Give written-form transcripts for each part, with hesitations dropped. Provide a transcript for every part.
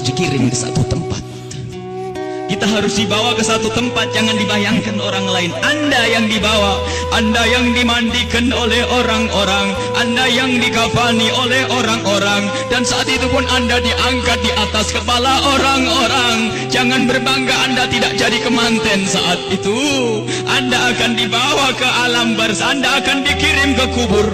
dikirim ke satu tempat. Kita harus dibawa ke satu tempat, jangan dibayangkan orang lain. Anda yang dibawa, Anda yang dimandikan oleh orang-orang, Anda yang dikafani oleh orang-orang, dan saat itu pun Anda diangkat di atas kepala orang-orang. Jangan berbangga Anda tidak jadi kemanten saat itu. Anda akan dibawa ke alam barzah, Anda akan dikirim ke kubur.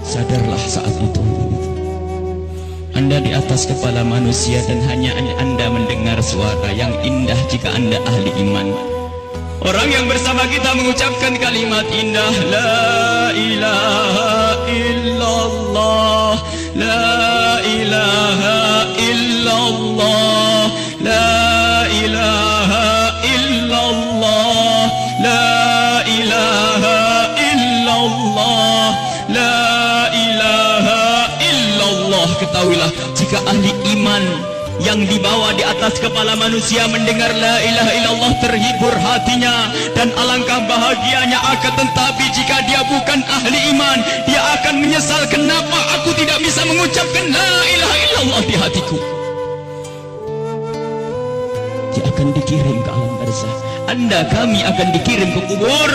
Sadarlah saat itu Anda di atas kepala manusia, dan hanya Anda mendengar suara yang indah jika Anda ahli iman. Orang yang bersama kita mengucapkan kalimat indah, La ilaha illallah, La ilaha illallah, La ilaha illallah, La ilaha illallah, La ilaha illallah. Ketahuilah, jika ahli iman yang dibawa di atas kepala manusia mendengar la ilaha illallah, terhibur hatinya dan alangkah bahagianya. Akan tetapi jika dia bukan ahli iman, dia akan menyesal, kenapa aku tidak bisa mengucapkan la ilaha illallah di hatiku. Dia akan dikirim ke alam barzah. Anda, kami akan dikirim ke kubur,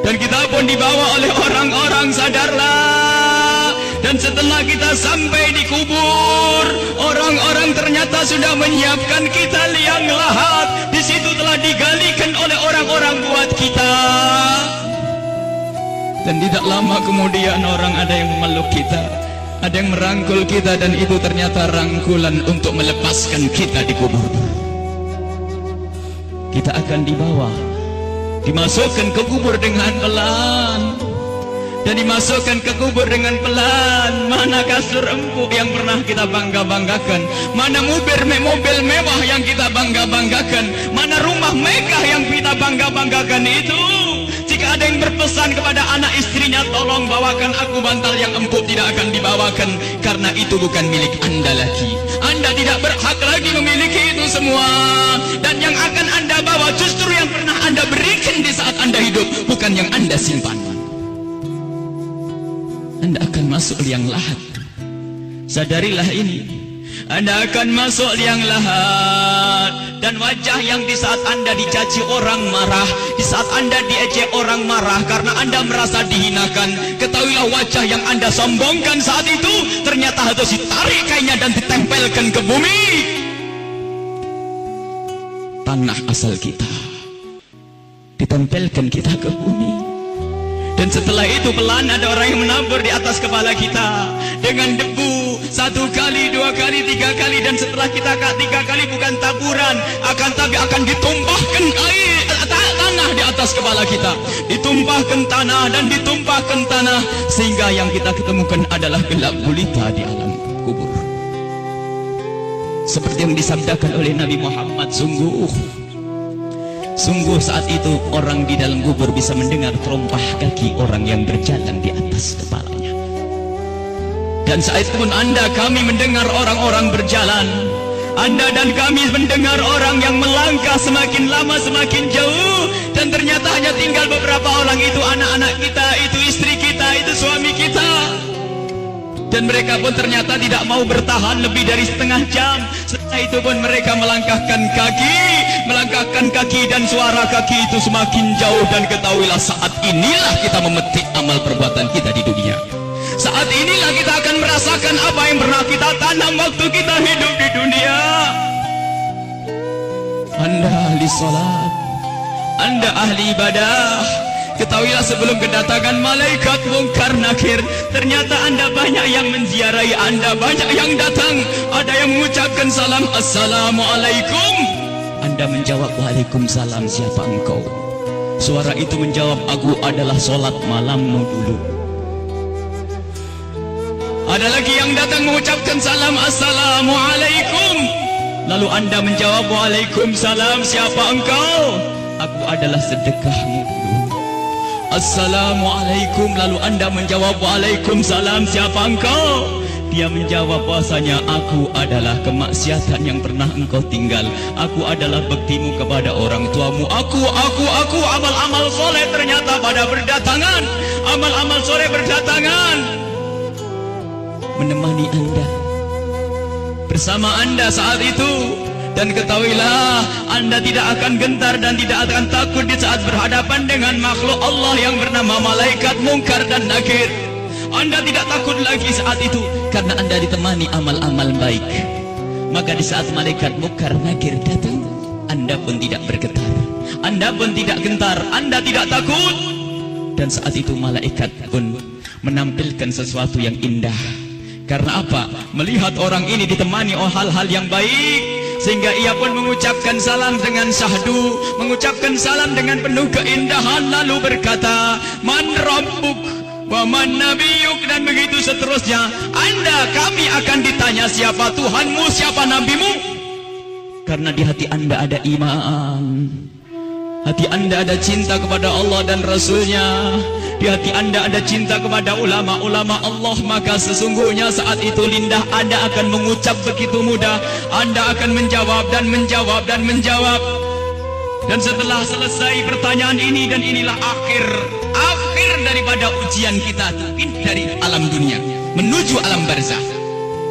dan kita pun dibawa oleh orang-orang. Sadarlah. Dan setelah kita sampai di kubur, orang-orang ternyata sudah menyiapkan kita liang lahat. Di situ telah digalikan oleh orang-orang buat kita. Dan tidak lama kemudian orang ada yang memeluk kita, ada yang merangkul kita, dan itu ternyata rangkulan untuk melepaskan kita di kubur. Kita akan dibawa, dimasukkan ke kubur dengan pelan, dan dimasukkan ke kubur dengan pelan. Mana kasur empuk yang pernah kita bangga-banggakan? Mana mobil mewah yang kita bangga-banggakan? Mana rumah megah yang kita bangga-banggakan itu? Jika ada yang berpesan kepada anak istrinya, tolong bawakan aku bantal yang empuk, tidak akan dibawakan, karena itu bukan milik Anda lagi. Anda tidak berhak lagi memiliki itu semua. Dan yang akan Anda bawa justru yang pernah Anda berikan di saat Anda hidup, bukan yang Anda simpan. Anda akan masuk liang lahat. Sadarilah ini. Anda akan masuk liang lahat. Dan wajah yang di saat Anda dicaci orang marah, di saat Anda diejek orang marah karena Anda merasa dihinakan, ketahuilah wajah yang Anda sombongkan saat itu ternyata harus ditarik kainnya dan ditempelkan ke bumi, tanah asal kita. Ditempelkan kita ke bumi. Dan setelah itu pelan ada orang yang menabur di atas kepala kita dengan debu, 1 kali, 2 kali, 3 kali, dan setelah kita 3 kali bukan taburan, tapi akan ditumpahkan air tanah di atas kepala kita, ditumpahkan tanah dan ditumpahkan tanah, sehingga yang kita ketemukan adalah gelap gulita di alam kubur. Seperti yang disabdakan oleh Nabi Muhammad, sungguh saat itu orang di dalam kubur bisa mendengar terompah kaki orang yang berjalan di atas kepalanya. Dan saat itu pun Anda, kami mendengar orang-orang berjalan. Anda dan kami mendengar orang yang melangkah semakin lama semakin jauh. Dan ternyata hanya tinggal beberapa orang, itu anak-anak kita, itu istri kita, itu suami kita. Dan mereka pun ternyata tidak mau bertahan lebih dari setengah jam. Setelah itu pun mereka melangkahkan kaki, dan suara kaki itu semakin jauh. Dan ketahuilah, saat inilah kita memetik amal perbuatan kita di dunia. Saat inilah kita akan merasakan apa yang pernah kita tanam waktu kita hidup di dunia. Anda ahli salat, Anda ahli ibadah. Ketahuilah, sebelum kedatangan malaikat mungkar nakir, ternyata Anda banyak yang menziarahi Anda, banyak yang datang. Ada yang mengucapkan salam, Assalamualaikum. Anda menjawab, Waalaikumsalam, siapa engkau? Suara itu menjawab, aku adalah solat malammu dulu. Ada lagi yang datang mengucapkan salam, Assalamualaikum. Lalu Anda menjawab, Waalaikumsalam, siapa engkau? Aku adalah sedekahmu dulu. Assalamualaikum. Lalu Anda menjawab, Waalaikumsalam, siapa engkau? Dia menjawab bahasanya, aku adalah kemaksiatan yang pernah engkau tinggal. Aku adalah baktimu kepada orang tuamu. Aku, amal-amal soleh ternyata pada berdatangan. Amal-amal soleh berdatangan menemani Anda. bersama Anda saat itu. Dan ketahuilah, Anda tidak akan gentar dan tidak akan takut di saat berhadapan dengan makhluk Allah yang bernama malaikat Munkar dan Nakir. Anda tidak takut lagi saat itu karena Anda ditemani amal-amal baik. Maka di saat malaikat Munkar Nakir datang, Anda pun tidak bergetar, Anda pun tidak gentar, Anda tidak takut. Dan saat itu malaikat pun menampilkan sesuatu yang indah. Karena apa? Melihat orang ini ditemani oleh hal-hal yang baik, sehingga ia pun mengucapkan salam dengan syahdu, mengucapkan salam dengan penuh keindahan, lalu berkata, Man Rabbuk wa man nabiyuk, dan begitu seterusnya. Anda, kami akan ditanya siapa Tuhanmu, siapa nabimu. Karena di hati Anda ada iman, hati Anda ada cinta kepada Allah dan Rasulnya, di hati Anda ada cinta kepada ulama-ulama Allah. Maka sesungguhnya saat itu Lindah Anda akan mengucap begitu mudah, Anda akan menjawab dan menjawab dan menjawab. Dan setelah selesai pertanyaan ini, dan inilah akhir daripada ujian kita dari alam dunia menuju alam barzah.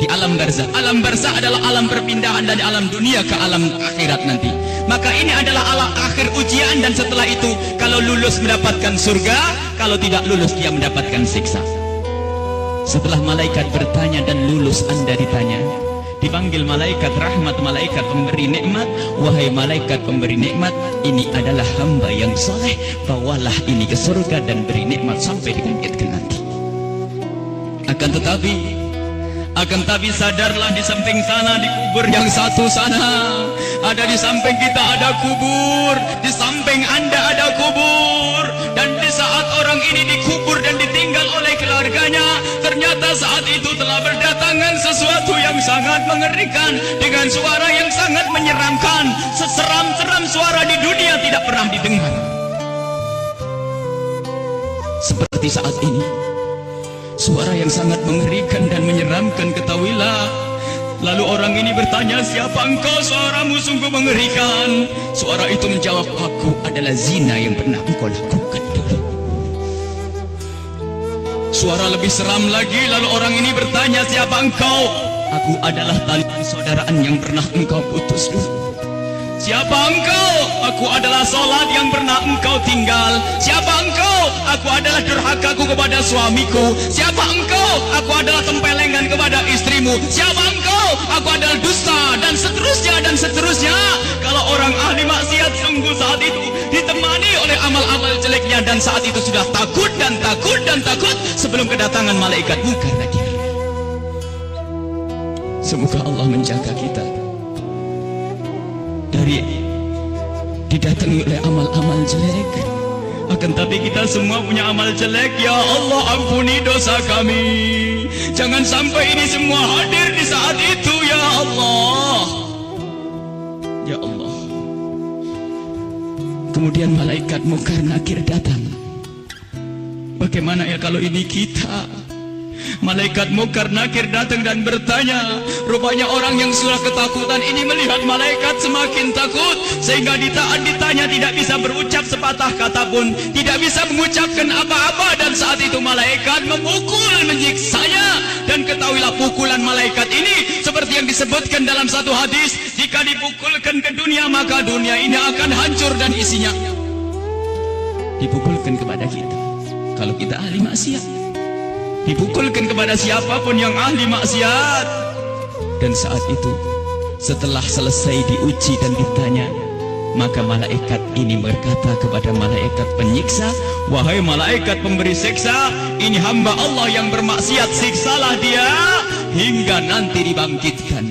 Di alam barzah adalah alam perpindahan dari alam dunia ke alam akhirat nanti. Maka ini adalah alam akhir ujian, dan setelah itu kalau lulus mendapatkan surga, kalau tidak lulus dia mendapatkan siksa. Setelah malaikat bertanya dan lulus, Anda ditanya, dipanggil malaikat rahmat, malaikat pemberi nikmat. Wahai malaikat pemberi nikmat, ini adalah hamba yang soleh, bawalah ini ke surga dan beri nikmat sampai dibangkitkan nanti. Akan tapi sadarlah, di samping sana, di kubur yang satu sana, ada di samping kita ada kubur, di samping Anda ada kubur. Dan di saat orang ini dikubur dan ditinggal oleh keluarganya, ternyata saat itu telah berdatangan sesuatu yang sangat mengerikan, dengan suara yang sangat menyeramkan. Seseram-seram suara di dunia tidak pernah didengar. Seperti saat ini, suara yang sangat mengerikan dan menyeramkan, ketahuilah. Lalu orang ini bertanya, siapa engkau? Suaramu sungguh mengerikan. Suara itu menjawab, aku adalah zina yang pernah engkau lakukan dulu. Suara lebih seram lagi, lalu orang ini bertanya, siapa engkau? Aku adalah tali persaudaraan yang pernah engkau putus dulu. Siapa engkau? Aku adalah salat yang pernah engkau tinggal. Siapa engkau? Aku adalah durhakaku kepada suamiku. Siapa engkau? Aku adalah tempelengan kepada istrimu. Siapa engkau? Aku adalah dusta, dan seterusnya dan seterusnya. Kalau orang ahli maksiat sungguh saat itu ditemani oleh amal-amal jeleknya, dan saat itu sudah takut dan takut dan takut sebelum kedatangan malaikat Munkar Nakir. Semoga Allah menjaga kita dari didatangi oleh amal-amal jelek. Akan tapi kita semua punya amal jelek. Ya Allah, ampuni dosa kami. Jangan sampai ini semua hadir di saat itu. Ya Allah, ya Allah. Kemudian malaikat Munkar Nakir datang. Bagaimana ya kalau ini kita? Malaikat Munkar Nakir datang dan bertanya. Rupanya orang yang sudah ketakutan ini melihat malaikat semakin takut, sehingga ditanya tidak bisa berucap sepatah kata pun, tidak bisa mengucapkan apa-apa. Dan saat itu malaikat memukul, menyiksanya. Dan ketahuilah, pukulan malaikat ini seperti yang disebutkan dalam satu hadis, jika dipukulkan ke dunia, maka dunia ini akan hancur dan isinya. Dipukulkan kepada kita kalau kita ahli maksiat, dipukulkan kepada siapapun yang ahli maksiat. Dan saat itu, setelah selesai diuji dan ditanya, maka malaikat ini berkata kepada malaikat penyiksa, wahai malaikat pemberi siksa, ini hamba Allah yang bermaksiat, siksalah dia hingga nanti dibangkitkan.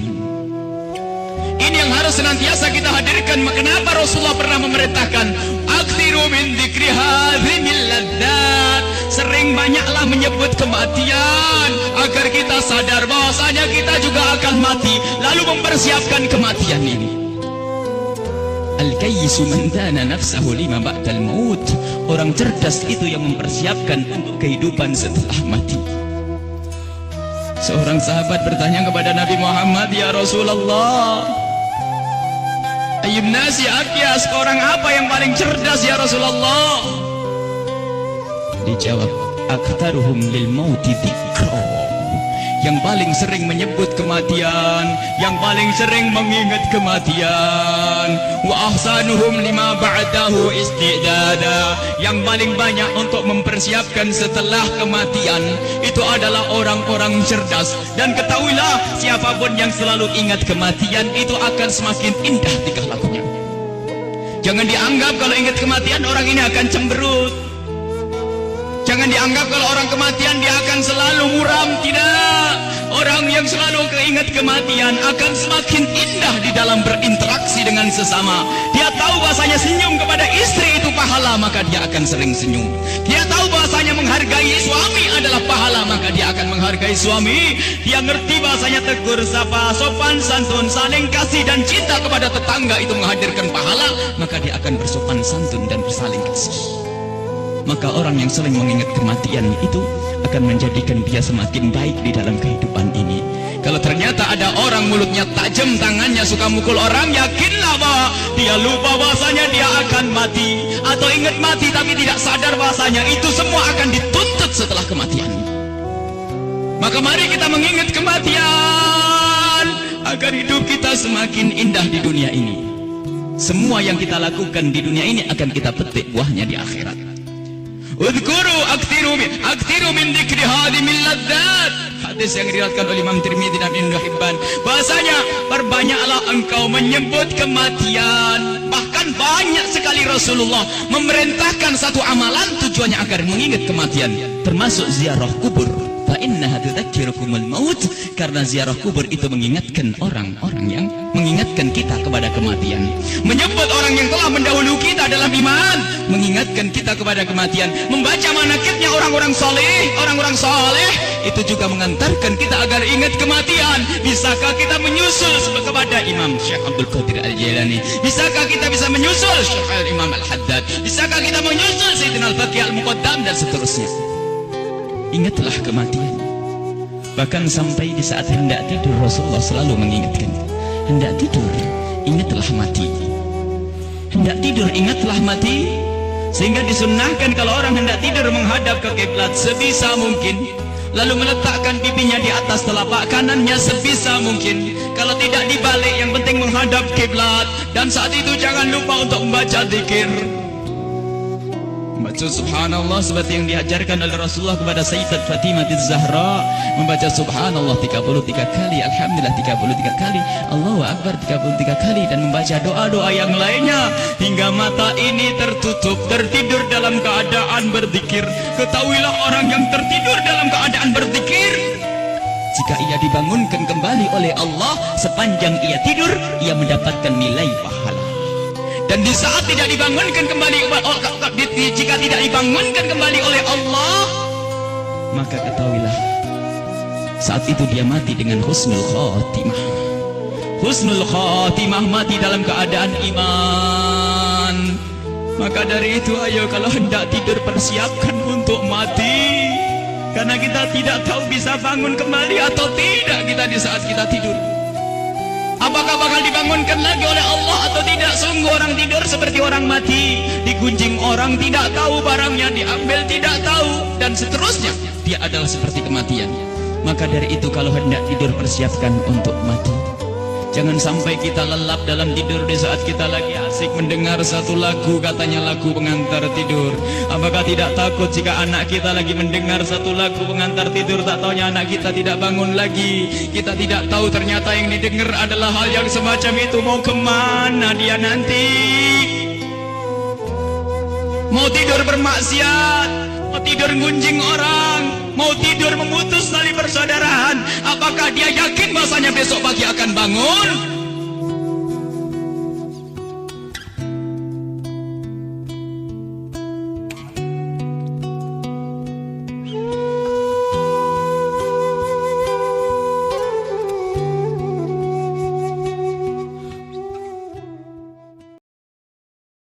Ini yang harus senantiasa kita hadirkan. Kenapa Rasulullah pernah memerintahkan, aktsiru min dzikri hadzimil ladzat, sering banyaklah menyebut kematian, agar kita sadar bahwasanya kita juga akan mati, lalu mempersiapkan kematian ini. Al-kayyisu man dana nafsahu lima ba'dal maut, orang cerdas itu yang mempersiapkan untuk kehidupan setelah mati. Seorang sahabat bertanya kepada Nabi Muhammad, ya Rasulullah, ayyun nasi akyas, orang apa yang paling cerdas ya Rasulullah? Dijawab, aktaruhum lil mauti dzikra, yang paling sering menyebut kematian, yang paling sering mengingat kematian. Wa ahsanuhum lima ba'dahu istidada, yang paling banyak untuk mempersiapkan setelah kematian itu adalah orang-orang cerdas. Dan ketahuilah, siapapun yang selalu ingat kematian itu akan semakin indah tingkah lakunya. Jangan dianggap kalau ingat kematian orang ini akan cemberut. Jangan dianggap kalau orang kematian dia akan selalu muram. Tidak. Orang yang selalu keingat kematian akan semakin indah di dalam berinteraksi dengan sesama. Dia tahu bahasanya senyum kepada istri itu pahala, maka dia akan sering senyum. Dia tahu bahasanya menghargai suami adalah pahala, maka dia akan menghargai suami. Dia ngerti bahasanya tegur sapa, sopan santun, saling kasih dan cinta kepada tetangga itu menghadirkan pahala, maka dia akan bersopan santun dan bersaling kasih. Maka orang yang sering mengingat kematian itu akan menjadikan dia semakin baik di dalam kehidupan ini. Kalau ternyata ada orang mulutnya tajam, tangannya suka mukul orang, yakinlah bahwa dia lupa bahasanya dia akan mati, atau ingat mati tapi tidak sadar bahasanya itu semua akan dituntut setelah kematian. Maka mari kita mengingat kematian agar hidup kita semakin indah di dunia ini. Semua yang kita lakukan di dunia ini akan kita petik buahnya di akhirat. Udhkuru aktiru min dzikri hadimil ladzat. Hadis yang diriwayatkan oleh Imam Tirmidzi dan Ibnu Hibban. Bahasanya, perbanyaklah engkau menyebut kematian. Bahkan banyak sekali Rasulullah memerintahkan satu amalan tujuannya agar mengingat kematian, termasuk ziarah kubur. Fa innaha tudzakirukumul maut, karena ziarah kubur itu mengingatkan orang-orang yang mengingatkan kita kepada kematian. Menyebut orang yang telah mendahului kita dalam iman, mengingatkan kita kepada kematian. Membaca manaqibnya orang-orang saleh itu juga mengantarkan kita agar ingat kematian. Bisakah kita menyusul kepada Imam Syekh Abdul Qadir Al-Jailani? Bisakah kita bisa menyusul Syekh Al-Imam Al-Haddad? Bisakah kita menyusul Sayyidina Al-Baqi Al-Muqaddam dan seterusnya? Ingatlah kematian. Bahkan sampai di saat hendak tidur Rasulullah selalu mengingatkan, hendak tidur ingatlah mati, hendak tidur ingatlah mati. Sehingga disunnahkan kalau orang hendak tidur menghadap ke kiblat sebisa mungkin, lalu meletakkan pipinya di atas telapak kanannya sebisa mungkin. Kalau tidak dibalik, yang penting menghadap kiblat. Dan saat itu jangan lupa untuk membaca zikir, membaca subhanallah seperti yang diajarkan oleh Rasulullah kepada Sayyidat Fatimah Az-Zahra, membaca subhanallah 33 kali, alhamdulillah 33 kali, Allahu Akbar 33 kali, dan membaca doa-doa yang lainnya hingga mata ini tertutup, tertidur dalam keadaan berzikir. Ketahuilah orang yang tertidur dalam keadaan berzikir, jika ia dibangunkan kembali oleh Allah sepanjang ia tidur, ia mendapatkan nilai pahala. Dan di saat tidak dibangunkan kembali, jika tidak dibangunkan kembali oleh Allah, maka ketahuilah saat itu dia mati dengan husnul khatimah. Husnul khatimah, mati dalam keadaan iman. Maka dari itu, ayo kalau hendak tidur persiapkan untuk mati, karena kita tidak tahu bisa bangun kembali atau tidak kita di saat kita tidur. Apakah bakal dibangunkan lagi oleh Allah atau tidak? Sungguh orang tidur seperti orang mati, digunjing orang tidak tahu, barangnya diambil tidak tahu, dan seterusnya. Dia adalah seperti kematian. Maka dari itu kalau hendak tidur persiapkan untuk mati. Jangan sampai kita lelap dalam tidur di saat kita lagi asik mendengar satu lagu, katanya lagu pengantar tidur. Apakah tidak takut jika anak kita lagi mendengar satu lagu pengantar tidur, tak taunya anak kita tidak bangun lagi? Kita tidak tahu ternyata yang didengar adalah hal yang semacam itu. Mau kemana dia nanti? Mau tidur bermaksiat, mau tidur gunjing orang, mau tidur memutus tali persaudaraan. Apakah dia yakin bahasanya besok pagi akan bangun?